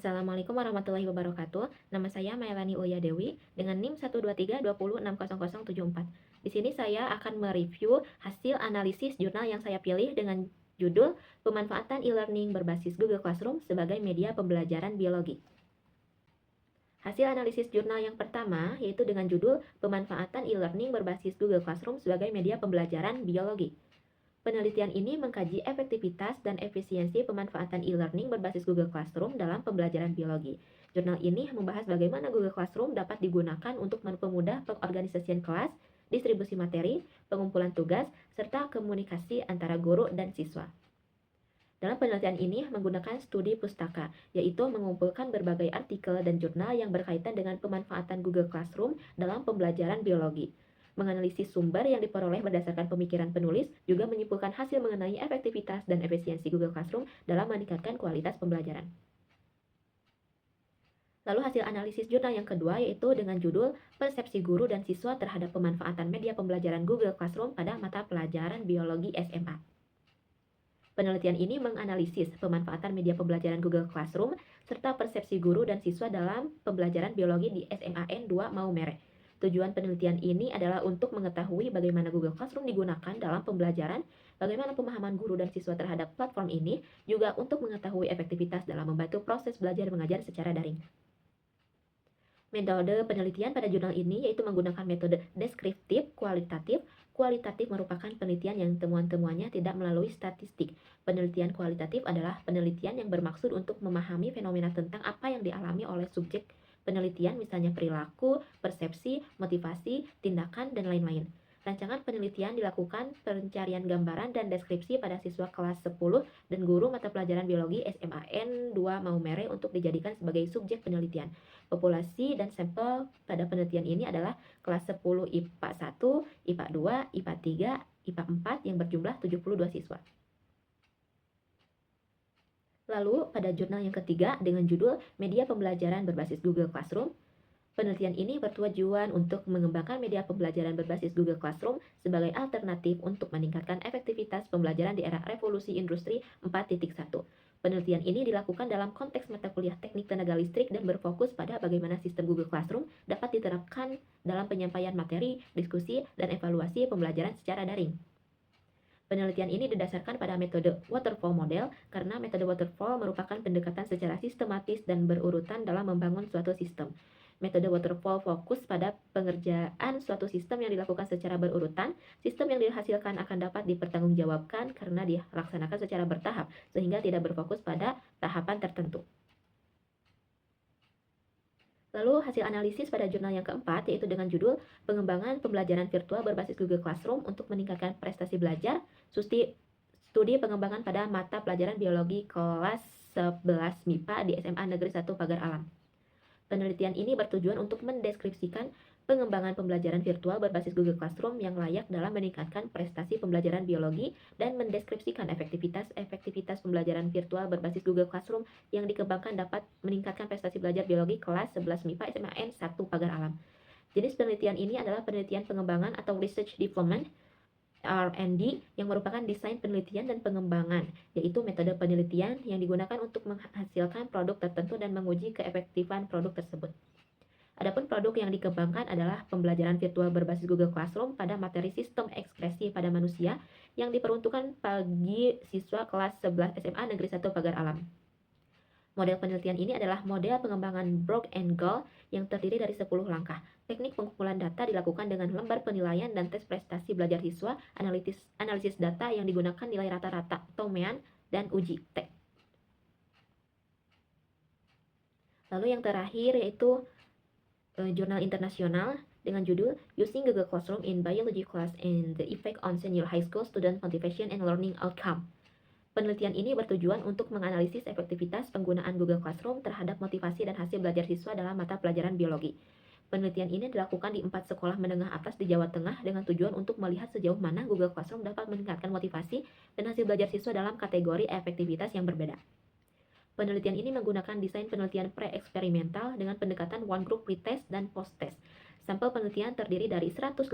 Assalamualaikum warahmatullahi wabarakatuh. Nama saya Mailani Ulya Dewi dengan NIM 12320600074. Di sini saya akan mereview hasil analisis jurnal yang saya pilih dengan judul Pemanfaatan e-learning berbasis Google Classroom sebagai media pembelajaran biologi. Hasil analisis jurnal yang pertama yaitu dengan judul Pemanfaatan e-learning berbasis Google Classroom sebagai media pembelajaran biologi. Penelitian ini mengkaji efektivitas dan efisiensi pemanfaatan e-learning berbasis Google Classroom dalam pembelajaran biologi. Jurnal ini membahas bagaimana Google Classroom dapat digunakan untuk mempermudah pengorganisasian kelas, distribusi materi, pengumpulan tugas, serta komunikasi antara guru dan siswa. Dalam penelitian ini menggunakan studi pustaka, yaitu mengumpulkan berbagai artikel dan jurnal yang berkaitan dengan pemanfaatan Google Classroom dalam pembelajaran biologi. Menganalisis sumber yang diperoleh berdasarkan pemikiran penulis, juga menyimpulkan hasil mengenai efektivitas dan efisiensi Google Classroom dalam meningkatkan kualitas pembelajaran. Lalu hasil analisis jurnal yang kedua yaitu dengan judul Persepsi Guru dan Siswa Terhadap Pemanfaatan Media Pembelajaran Google Classroom pada Mata Pelajaran Biologi SMA. Penelitian ini menganalisis pemanfaatan media pembelajaran Google Classroom serta persepsi guru dan siswa dalam pembelajaran biologi di SMAN 2 Maumere. Tujuan penelitian ini adalah untuk mengetahui bagaimana Google Classroom digunakan dalam pembelajaran, bagaimana pemahaman guru dan siswa terhadap platform ini, juga untuk mengetahui efektivitas dalam membantu proses belajar mengajar secara daring. Metode penelitian pada jurnal ini yaitu menggunakan metode deskriptif kualitatif. Kualitatif merupakan penelitian yang temuan-temuannya tidak melalui statistik. Penelitian kualitatif adalah penelitian yang bermaksud untuk memahami fenomena tentang apa yang dialami oleh subjek penelitian, misalnya perilaku, persepsi, motivasi, tindakan, dan lain-lain. Rancangan penelitian dilakukan pencarian gambaran dan deskripsi pada siswa kelas 10 dan guru mata pelajaran biologi SMAN 2 Maumere untuk dijadikan sebagai subjek penelitian. Populasi dan sampel pada penelitian ini adalah kelas 10 IPA 1, IPA 2, IPA 3, IPA 4 yang berjumlah 72 siswa. Lalu pada jurnal yang ketiga dengan judul Media Pembelajaran Berbasis Google Classroom, penelitian ini bertujuan untuk mengembangkan media pembelajaran berbasis Google Classroom sebagai alternatif untuk meningkatkan efektivitas pembelajaran di era revolusi industri 4.1. Penelitian ini dilakukan dalam konteks mata kuliah teknik tenaga listrik dan berfokus pada bagaimana sistem Google Classroom dapat diterapkan dalam penyampaian materi, diskusi, dan evaluasi pembelajaran secara daring. Penelitian ini didasarkan pada metode waterfall model karena metode waterfall merupakan pendekatan secara sistematis dan berurutan dalam membangun suatu sistem. Metode waterfall fokus pada pengerjaan suatu sistem yang dilakukan secara berurutan. Sistem yang dihasilkan akan dapat dipertanggungjawabkan karena dilaksanakan secara bertahap, sehingga tidak berfokus pada tahapan tertentu. Lalu hasil analisis pada jurnal yang keempat yaitu dengan judul Pengembangan Pembelajaran Virtual Berbasis Google Classroom untuk Meningkatkan Prestasi Belajar, studi pengembangan pada mata pelajaran biologi kelas 11 MIPA di SMA Negeri 1 Pagar Alam. Penelitian ini bertujuan untuk mendeskripsikan pengembangan pembelajaran virtual berbasis Google Classroom yang layak dalam meningkatkan prestasi pembelajaran biologi dan mendeskripsikan efektivitas pembelajaran virtual berbasis Google Classroom yang dikembangkan dapat meningkatkan prestasi belajar biologi kelas 11 MIPA SMAN 1 Pagar Alam. Jenis penelitian ini adalah penelitian pengembangan atau research development R&D yang merupakan desain penelitian dan pengembangan, yaitu metode penelitian yang digunakan untuk menghasilkan produk tertentu dan menguji keefektifan produk tersebut. Adapun produk yang dikembangkan adalah pembelajaran virtual berbasis Google Classroom pada materi sistem ekspresi pada manusia yang diperuntukkan bagi siswa kelas 11 SMA Negeri 1 Pagar Alam. Model penelitian ini adalah model pengembangan Brock and Gall yang terdiri dari 10 langkah. Teknik pengumpulan data dilakukan dengan lembar penilaian dan tes prestasi belajar siswa, analisis data yang digunakan nilai rata-rata, Tomean, dan uji T. Lalu yang terakhir yaitu jurnal internasional dengan judul Using Google Classroom in Biology Class and the Effect on Senior High School Student Motivation and Learning Outcome. Penelitian ini bertujuan untuk menganalisis efektivitas penggunaan Google Classroom terhadap motivasi dan hasil belajar siswa dalam mata pelajaran biologi. Penelitian ini dilakukan di 4 sekolah menengah atas di Jawa Tengah dengan tujuan untuk melihat sejauh mana Google Classroom dapat meningkatkan motivasi dan hasil belajar siswa dalam kategori efektivitas yang berbeda. Penelitian ini menggunakan desain penelitian pre-eksperimental dengan pendekatan one group pretest dan post-test. Sampel penelitian terdiri dari 184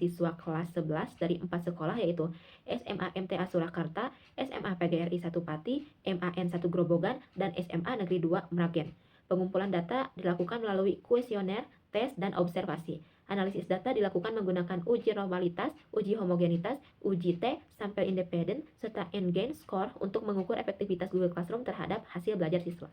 siswa kelas 11 dari 4 sekolah yaitu SMA MTA Surakarta, SMA PGRI 1 Pati, MAN 1 Grobogan, dan SMA Negeri 2 Meragen. Pengumpulan data dilakukan melalui kuesioner, tes, dan observasi. Analisis data dilakukan menggunakan uji normalitas, uji homogenitas, uji T, sampel independen, serta N-gain score untuk mengukur efektivitas Google Classroom terhadap hasil belajar siswa.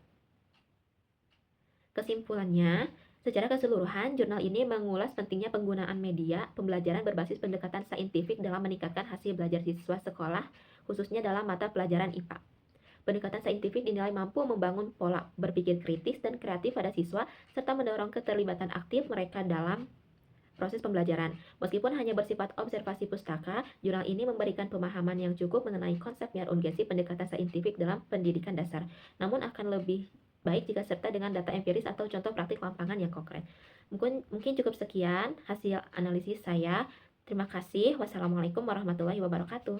Kesimpulannya, secara keseluruhan, jurnal ini mengulas pentingnya penggunaan media pembelajaran berbasis pendekatan saintifik dalam meningkatkan hasil belajar siswa sekolah, khususnya dalam mata pelajaran IPA. Pendekatan saintifik dinilai mampu membangun pola berpikir kritis dan kreatif pada siswa, serta mendorong keterlibatan aktif mereka dalam proses pembelajaran. Meskipun hanya bersifat observasi pustaka, jurnal ini memberikan pemahaman yang cukup mengenai konsep dan urgensi pendekatan saintifik dalam pendidikan dasar. Namun akan lebih baik jika serta dengan data empiris atau contoh praktik lapangan yang konkret. Mungkin cukup sekian hasil analisis saya. Terima kasih. Wassalamualaikum warahmatullahi wabarakatuh.